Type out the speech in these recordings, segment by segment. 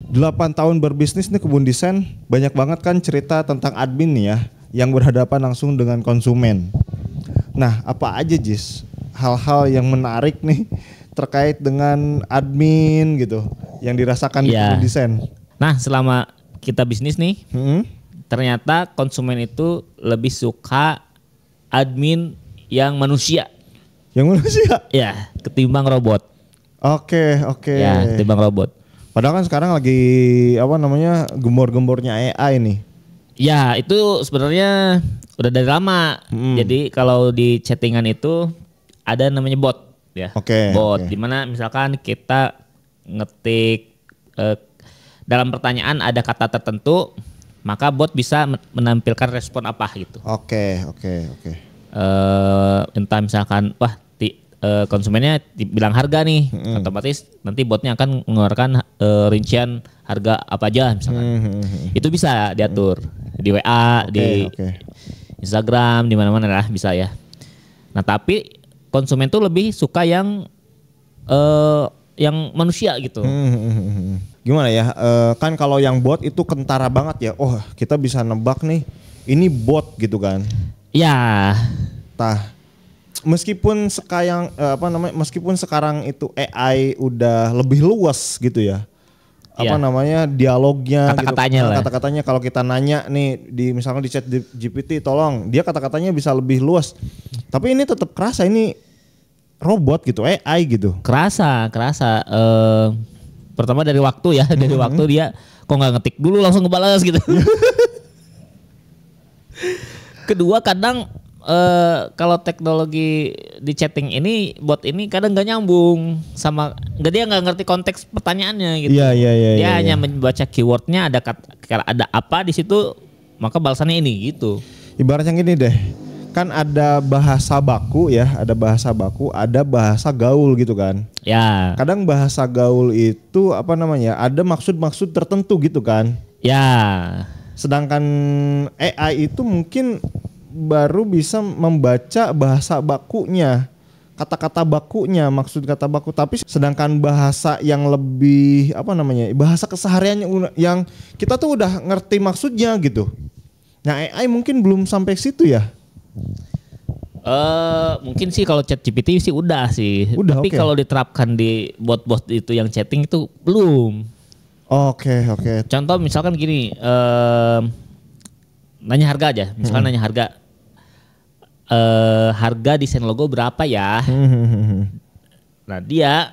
8 tahun berbisnis nih Kebun Desain, banyak banget kan cerita tentang admin nih ya, yang berhadapan langsung dengan konsumen. Nah, apa aja Jis hal-hal yang menarik nih terkait dengan admin gitu, yang dirasakan di Kebun Desain? Nah, selama kita bisnis nih, ternyata konsumen itu lebih suka admin yang manusia. Yang manusia? Ya, ketimbang robot. Oke. Ya, ketimbang robot. Padahal kan sekarang lagi gembor-gembornya AI nih. Ya, itu sebenarnya udah dari lama. Jadi kalau di chattingan itu ada namanya bot ya. Bot. Dimana misalkan kita ngetik dalam pertanyaan ada kata tertentu, maka bot bisa menampilkan respon apa gitu. Oke. Entah misalkan konsumennya dibilang harga nih, otomatis nanti botnya akan mengeluarkan rincian harga apa aja misalkan. Itu bisa diatur di WA, di Instagram, di mana-mana lah bisa ya. Nah, tapi konsumen tuh lebih suka yang manusia gitu. Gimana ya? Kan kalau yang bot itu kentara banget ya. Oh, kita bisa nebak nih, ini bot gitu kan? Ya. Meskipun sekarang itu AI udah lebih luas gitu ya. Dialognya kata-katanya gitu. Kata-katanya kalau kita nanya nih misalnya di chat GPT tolong, dia kata-katanya bisa lebih luas. Tapi ini tetap kerasa ini robot gitu, AI gitu. Kerasa. Pertama dari waktu ya, dari waktu dia kok nggak ngetik dulu langsung ngebalas gitu. Kedua kadang kalau teknologi di chatting ini, bot ini kadang nggak nyambung sama, dia nggak ngerti konteks pertanyaannya gitu. Iya. Dia hanya membaca keywordnya, ada apa di situ, maka balasannya ini gitu. Ibaratnya gini deh, kan ada bahasa baku ya, ada bahasa gaul gitu kan. Ya. Kadang bahasa gaul itu ada maksud-maksud tertentu gitu kan. Ya. Sedangkan AI itu mungkin baru bisa membaca bahasa bakunya, kata-kata bakunya, maksud kata baku. Tapi sedangkan bahasa yang lebih bahasa kesehariannya yang kita tuh udah ngerti maksudnya gitu. Nah, AI mungkin belum sampai situ ya. Mungkin sih kalau ChatGPT sih udah sih. Tapi kalau diterapkan di bot-bot itu yang chatting itu belum. Oke. Contoh misalkan gini, nanya harga aja. Misalkan nanya harga. Harga desain logo berapa ya? Nah dia,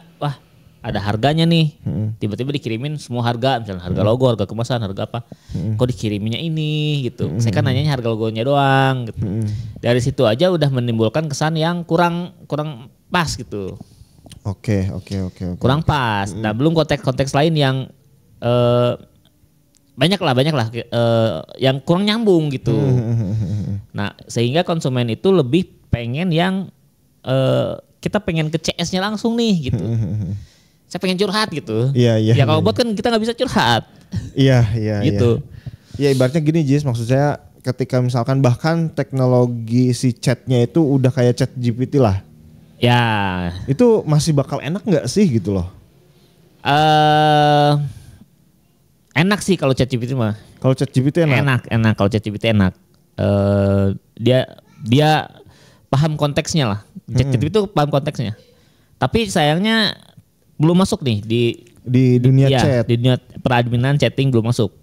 ada harganya nih. Tiba-tiba dikirimin semua harga, misalnya harga logo, harga kemasan, harga apa. Kok dikiriminnya ini gitu. Saya kan nanyanya harga logonya doang gitu. Dari situ aja udah menimbulkan kesan yang kurang pas gitu. Oke. Kurang pas. Nah, belum konteks lain yang banyak lah yang kurang nyambung gitu. Nah, sehingga konsumen itu lebih pengen yang kita pengen ke CS-nya langsung nih gitu. Saya pengen curhat gitu. Iya. Ya kalau bot kan kita nggak bisa curhat. Iya. Gitu. Ya ibaratnya gini Jis, maksud saya ketika misalkan bahkan teknologi si chatnya itu udah kayak chat GPT lah. Ya. Itu masih bakal enak nggak sih gitu loh? Enak sih kalau ChatGPT mah. Kalau ChatGPT enak. Enak kalau ChatGPT enak. Dia paham konteksnya lah. ChatGPT itu paham konteksnya. Tapi sayangnya belum masuk nih di dunia chat. Di dunia peradminan chatting belum masuk.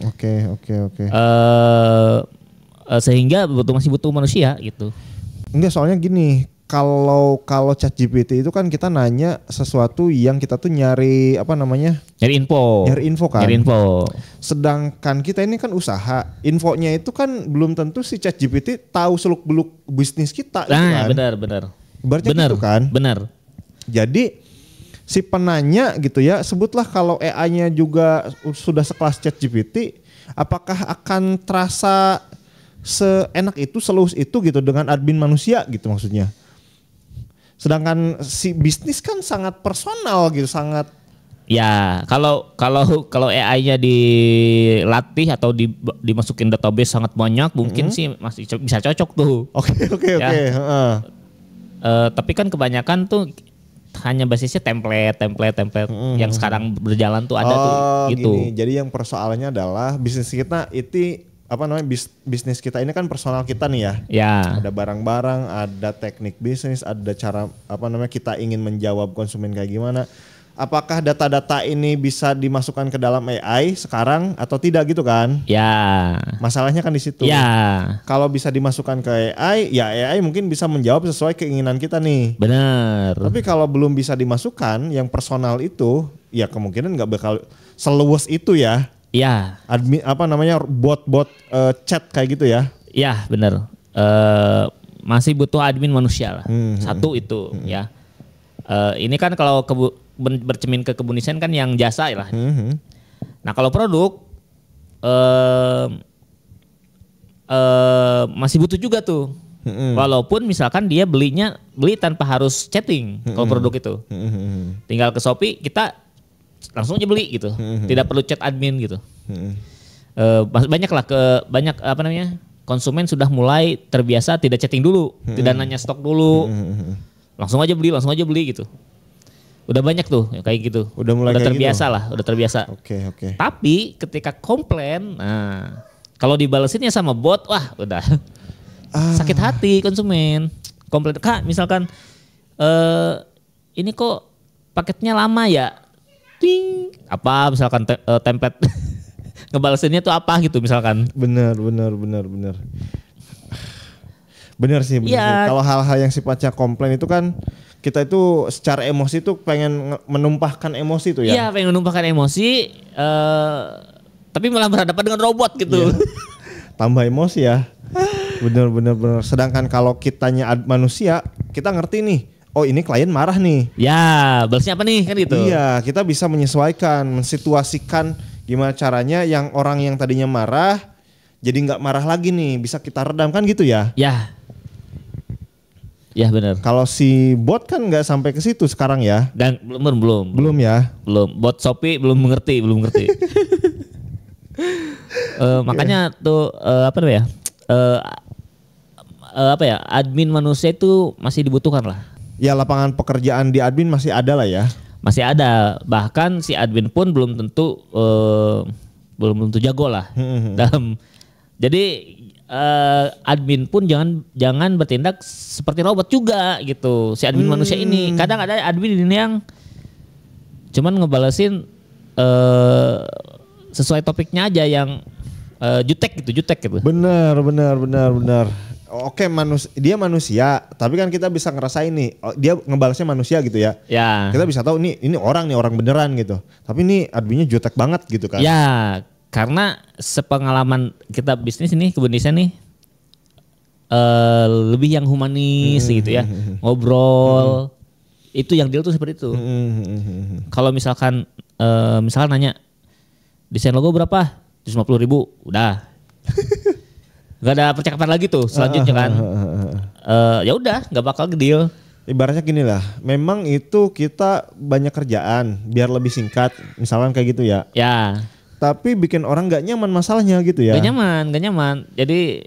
Oke. Sehingga masih butuh manusia gitu. Enggak, soalnya gini. Kalau ChatGPT itu kan kita nanya sesuatu yang kita tuh nyari Nyari info kan. Nyari info. Sedangkan kita ini kan usaha, infonya itu kan belum tentu si ChatGPT tahu seluk-beluk bisnis kita. Nah, gitu kan? Benar. Ibaratnya gitu kan. Benar. Jadi si penanya gitu ya, sebutlah kalau AI-nya juga sudah sekelas ChatGPT, apakah akan terasa seenak itu, selus itu gitu dengan admin manusia gitu maksudnya. Sedangkan si bisnis kan sangat personal gitu, sangat. Ya, kalau AI-nya dilatih atau dimasukin database sangat banyak, mungkin sih masih bisa cocok tuh. Oke. Tapi kan kebanyakan tuh hanya basisnya template yang sekarang berjalan tuh ada tuh gitu. Gini. Jadi yang persoalannya adalah bisnis kita itu apa namanya bisnis kita ini kan personal kita nih ya. Ya. Ada barang-barang, ada teknik bisnis, ada cara apa namanya kita ingin menjawab konsumen kayak gimana. Apakah data-data ini bisa dimasukkan ke dalam AI sekarang atau tidak gitu kan? Ya. Masalahnya kan di situ. Ya. Kalau bisa dimasukkan ke AI, ya AI mungkin bisa menjawab sesuai keinginan kita nih. Benar. Tapi kalau belum bisa dimasukkan yang personal itu, ya kemungkinan nggak bakal seluas itu ya. Ya. Admin apa namanya bot chat kayak gitu ya. Ya, benar. Masih butuh admin manusia lah. Satu itu ya. Ini kan kalau bercermin ke kebun desain kan yang jasa lah. Nah kalau produk masih butuh juga tuh. Walaupun misalkan dia beli tanpa harus chatting kalau produk itu. Tinggal ke Shopee kita langsung aja beli gitu. Tidak perlu chat admin gitu. Banyak apa namanya konsumen sudah mulai terbiasa tidak chatting dulu, tidak nanya stok dulu. Langsung aja beli gitu. Udah banyak tuh kayak gitu. Udah mulai kayak terbiasa gitu. lah, udah terbiasa. Oke. Tapi ketika komplain, nah kalau dibalesinnya sama bot, wah udah sakit hati konsumen. Komplain, Kak misalkan ini kok paketnya lama ya? Ting, apa misalkan template ngebalesinnya tuh apa gitu misalkan. Bener. Bener sih. Kalau hal-hal yang sifatnya komplain itu kan kita itu secara emosi tuh pengen menumpahkan emosi tuh ya. Iya, pengen menumpahkan emosi, tapi malah berhadapan dengan robot gitu. Iya. Tambah emosi ya. Bener. Sedangkan kalau kitanya manusia, kita ngerti nih. Oh ini klien marah nih. Ya, balasnya apa nih kan gitu. Iya, kita bisa menyesuaikan, mensituasikan gimana caranya yang orang yang tadinya marah jadi nggak marah lagi nih, bisa kita redam kan gitu ya. Ya benar. Kalau si bot kan nggak sampai ke situ sekarang ya. Dan belum ya. Belum. Bot Shopee belum mengerti. Makanya tuh apa namanya? Admin manusia itu masih dibutuhkan lah. Ya lapangan pekerjaan di admin masih ada lah ya. Masih ada. Bahkan si admin pun belum tentu jago lah dalam. Jadi admin pun jangan bertindak seperti robot juga gitu. Si admin manusia ini kadang ada admin ini yang cuman ngebalesin sesuai topiknya aja yang jutek gitu. Benar. Oke, dia manusia, tapi kan kita bisa ngerasain nih, dia ngebalasnya manusia gitu ya. Ya. Kita bisa tahu ini orang beneran gitu. Tapi ini adminnya jutek banget gitu kan. Ya, karena sepengalaman kita bisnis ini kebun desain nih lebih yang humanis gitu ya. Ngobrol. Itu yang deal tuh seperti itu. Kalau misalkan nanya desain logo berapa? 150.000, udah. Gak ada percakapan lagi tuh selanjutnya kan. Ya udah, nggak bakal deal. Ibaratnya gini lah, memang itu kita banyak kerjaan biar lebih singkat, misalkan kayak gitu ya. Ya. Tapi bikin orang nggak nyaman masalahnya gitu ya. Gak nyaman. Jadi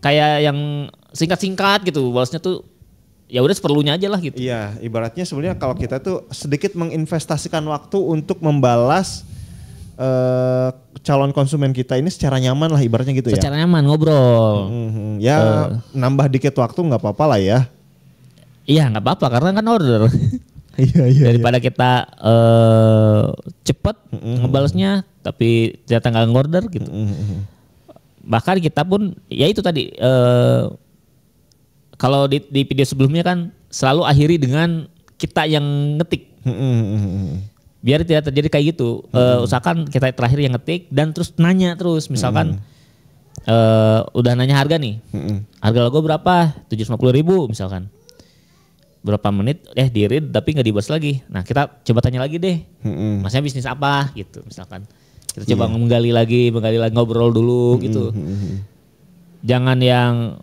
kayak yang singkat-singkat gitu, balasnya tuh ya udah seperlunya aja lah gitu. Iya, ibaratnya sebenarnya kalau kita tuh sedikit menginvestasikan waktu untuk membalas calon konsumen kita ini secara nyaman lah ibaratnya gitu ya. Secara nyaman ngobrol. Ya nambah dikit waktu nggak apa-apa lah ya. Iya nggak apa-apa karena kan order. Iya. Daripada kita cepet ngebalesnya tapi ternyata nggak ngorder gitu. Bahkan kita pun ya itu tadi kalau di video sebelumnya kan selalu akhiri dengan kita yang ngetik. Biar tidak terjadi kayak gitu. Usahakan kita terakhir yang ngetik dan terus nanya terus. Misalkan udah nanya harga nih. Harga logo berapa? 750.000 misalkan. Berapa menit di read tapi nggak dibahas lagi. Nah kita coba tanya lagi deh. Masnya bisnis apa gitu misalkan. Kita coba menggali lagi ngobrol dulu gitu. Jangan yang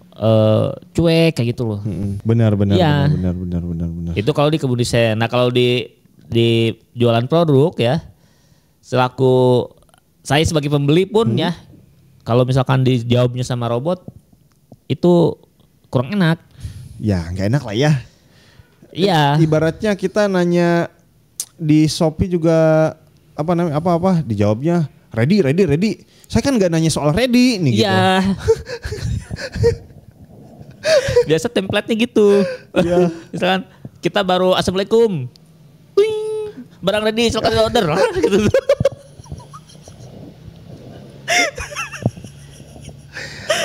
cuek kayak gitu loh. Benar. Ya. Itu kalau di kebun desain. Nah kalau di jualan produk ya, selaku saya sebagai pembeli pun ya, kalau misalkan dijawabnya sama robot itu kurang enak. Ya nggak enak lah ya. Iya. Ibaratnya kita nanya di Shopee juga apa namanya apa dijawabnya ready. Saya kan nggak nanya soal ready nih gitu. Iya. Biasa template-nya gitu. Iya. Misalkan kita baru assalamualaikum. Wing, barang ready silakan order. Gitu.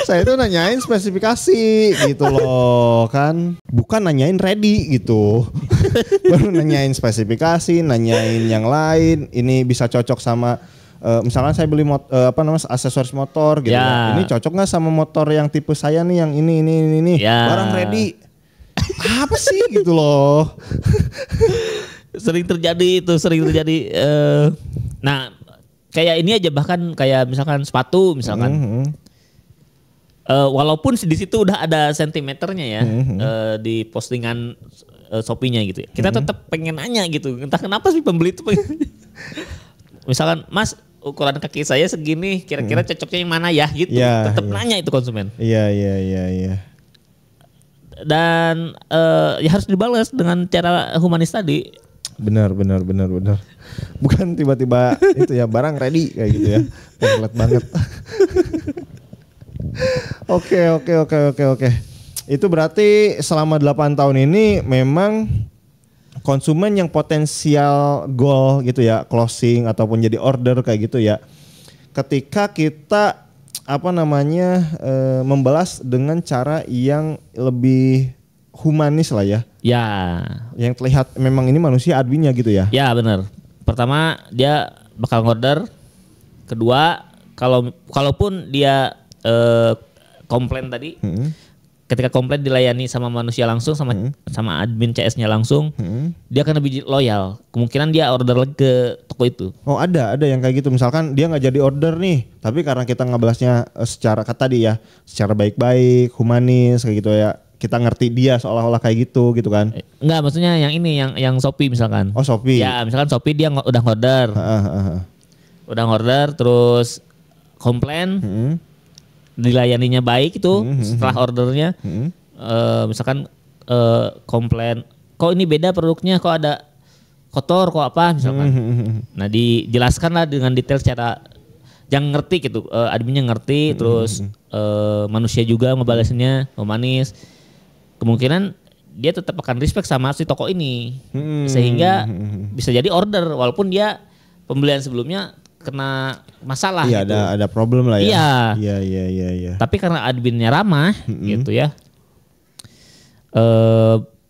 Saya itu nanyain spesifikasi gitu loh kan. Bukan nanyain ready gitu. Baru nanyain spesifikasi, nanyain yang lain. Ini bisa cocok sama misalkan saya beli aksesoris motor gitu ya. Ini cocok nggak sama motor yang tipe saya nih yang ini. Ya. Barang ready. Apa sih gitu loh. Sering terjadi. Nah kayak ini aja bahkan kayak misalkan sepatu misalkan. Walaupun di situ udah ada sentimeternya ya di postingan Shopee-nya gitu ya. Kita tetap pengen nanya gitu. Entah kenapa sih pembeli itu pengen. Misalkan Mas ukuran kaki saya segini kira-kira cocoknya yang mana ya gitu. Ya, tetap nanya itu konsumen. Iya. Dan ya harus dibalas dengan cara humanis tadi. Benar. Bukan tiba-tiba itu ya barang ready kayak gitu ya. Template banget. Oke. Itu berarti selama 8 tahun ini memang konsumen yang potensial goal gitu ya, closing ataupun jadi order kayak gitu ya. Ketika kita membalas dengan cara yang lebih humanis lah ya. Ya. Yang terlihat memang ini manusia adminnya gitu ya. Ya benar. Pertama dia bakal ngorder. Kedua kalaupun dia komplain tadi, ketika komplain dilayani sama manusia langsung sama admin CS-nya langsung, dia akan lebih loyal. Kemungkinan dia order lagi ke toko itu. Oh ada yang kayak gitu. Misalkan dia nggak jadi order nih, tapi karena kita ngebalasnya secara secara baik-baik, humanis kayak gitu ya. Kita ngerti dia seolah-olah kayak gitu kan? Enggak, maksudnya yang ini yang Shopee misalkan. Oh Shopee. Ya misalkan Shopee dia udah order, udah order terus komplain. Dilayaninya baik itu setelah ordernya misalkan komplain kok ini beda produknya, kok ada kotor, kok apa misalkan. Nah dijelaskan lah dengan detail secara yang ngerti gitu, adminnya ngerti, terus manusia juga ngebalasinnya humanis. Kemungkinan dia tetap akan respect sama si toko ini sehingga bisa jadi order walaupun dia pembelian sebelumnya kena masalah. Iya gitu. ada problem lah ya. Iya. Tapi karena adminnya ramah gitu ya,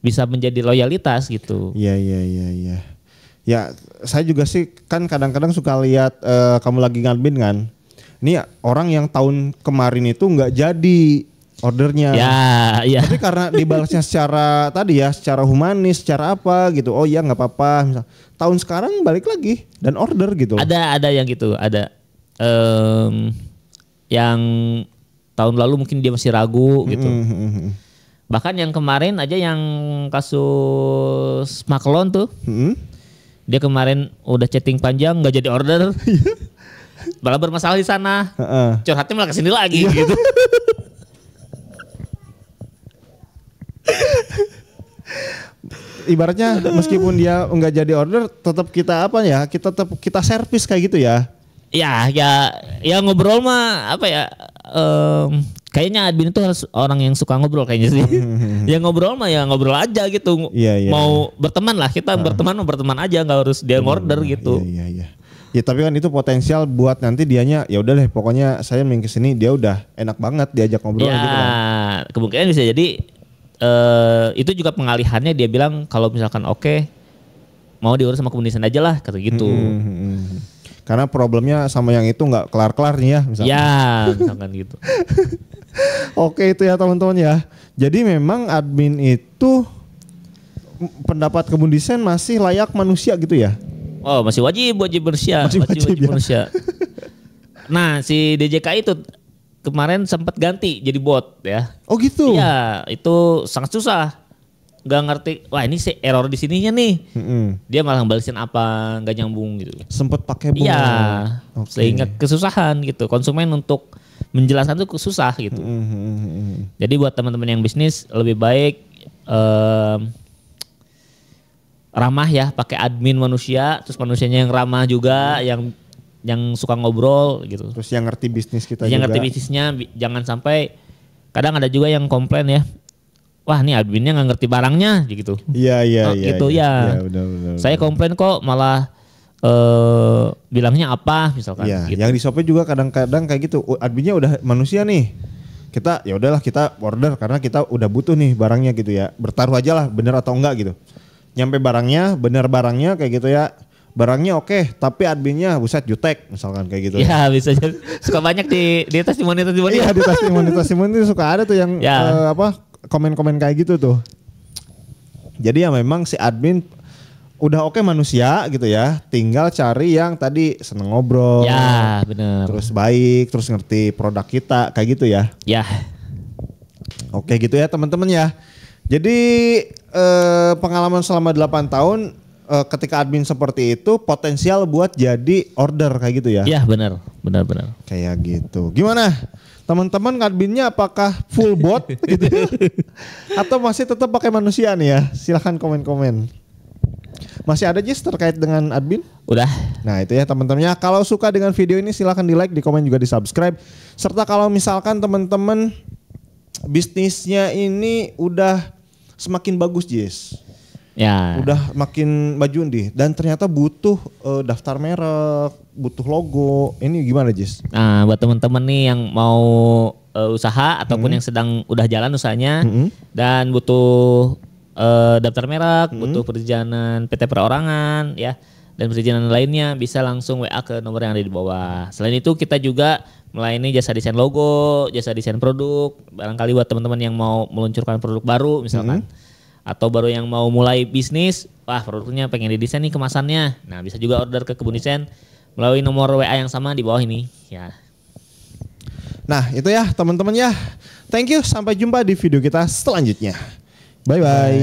bisa menjadi loyalitas gitu. Iya. Ya saya juga sih kan kadang-kadang suka lihat kamu lagi ngadmin kan. Ini orang yang tahun kemarin itu nggak jadi ordernya. Ya. Tapi karena dibalasnya secara humanis, secara apa gitu. Oh iya nggak apa-apa. Misal tahun sekarang balik lagi dan order gitu. Ada yang gitu, ada yang tahun lalu mungkin dia masih ragu gitu. Bahkan yang kemarin aja yang kasus Maklon tuh, dia kemarin udah chatting panjang nggak jadi order, malah bermasalah di sana, curhatnya malah kesini lagi gitu. Ibaratnya meskipun dia nggak jadi order, tetap kita servis kayak gitu ya. Ya ngobrol mah kayaknya admin itu harus orang yang suka ngobrol kayaknya sih. Ya ngobrol mah ya ngobrol aja gitu. Iya. Mau berteman lah, kita berteman aja, nggak harus dia ngorder gitu. Iya. Ya tapi kan itu potensial buat nanti dianya ya udah deh pokoknya saya main kesini dia udah enak banget diajak ngobrol gitu kan. Kemungkinan bisa jadi itu juga pengalihannya, dia bilang kalau misalkan oke, mau diurus sama komunisan aja lah kata gitu. Karena problemnya sama yang itu nggak kelar-kelar nih ya misalkan. Ya misalkan gitu. Oke itu ya teman-teman ya. Jadi memang admin itu pendapat kebun desain masih layak manusia gitu ya? Oh masih wajib manusia. Wajib manusia. Nah si DJK itu kemarin sempat ganti jadi bot ya. Oh gitu? Iya itu sangat susah. Gak ngerti, wah ini sih error di sininya nih. Dia malah balesin apa, gak nyambung gitu. Sempet pakai bot. Iya, sehingga kesusahan gitu. Konsumen untuk menjelaskan itu susah gitu. Jadi buat teman-teman yang bisnis lebih baik ramah ya, pakai admin manusia, terus manusianya yang ramah juga, yang suka ngobrol gitu. Terus yang ngerti bisnis kita yang juga. ngerti bisnisnya, jangan sampai kadang ada juga yang komplain ya. Wah, ini adminnya nggak ngerti barangnya gitu. Iya. Gitu ya. Benar. Saya komplain kok malah bilangnya apa misalkan. Iya, Gitu. yang di Shopee juga kadang-kadang kayak gitu. Adminnya udah manusia nih. Kita ya udahlah kita order karena kita udah butuh nih barangnya gitu ya. Bertaruh aja lah bener atau enggak gitu. Nyampe barangnya, bener barangnya kayak gitu ya. Barangnya oke, tapi adminnya buset jutek misalkan kayak gitu. Ya bisa jadi. Suka banyak di testimoni. Iya, di testimoni suka ada tuh yang Ya. komen-komen kayak gitu tuh. Jadi ya memang si admin udah oke manusia gitu ya, tinggal cari yang tadi seneng ngobrol, Ya bener. terus baik, terus ngerti produk kita kayak gitu ya. Ya. Oke gitu ya teman-teman ya. Jadi pengalaman selama 8 tahun ketika admin seperti itu potensial buat jadi order kayak gitu ya. Ya benar. Kayak gitu. Gimana? Teman-teman adminnya apakah full bot gitu? Atau masih tetap pakai manusia nih ya? Silahkan komen-komen. Masih ada Jis terkait dengan admin? Udah. Nah itu ya teman-temannya. Kalau suka dengan video ini silahkan di like, di komen juga di subscribe. Serta kalau misalkan teman-teman bisnisnya ini udah semakin bagus Jis. Ya. Udah makin maju nih. Dan ternyata butuh daftar merek, butuh logo. Ini gimana Jis? Nah buat teman-teman nih yang mau usaha ataupun yang sedang udah jalan usahanya dan butuh daftar merek, butuh perizinan PT perorangan ya dan perizinan lainnya bisa langsung WA ke nomor yang ada di bawah. Selain itu kita juga melayani jasa desain logo, jasa desain produk. Barangkali buat teman-teman yang mau meluncurkan produk baru misalkan atau baru yang mau mulai bisnis, wah produknya pengen didesain nih kemasannya. Nah, bisa juga order ke Kebun Desain melalui nomor WA yang sama di bawah ini ya. Nah, itu ya teman-teman ya. Thank you, sampai jumpa di video kita selanjutnya. Bye bye.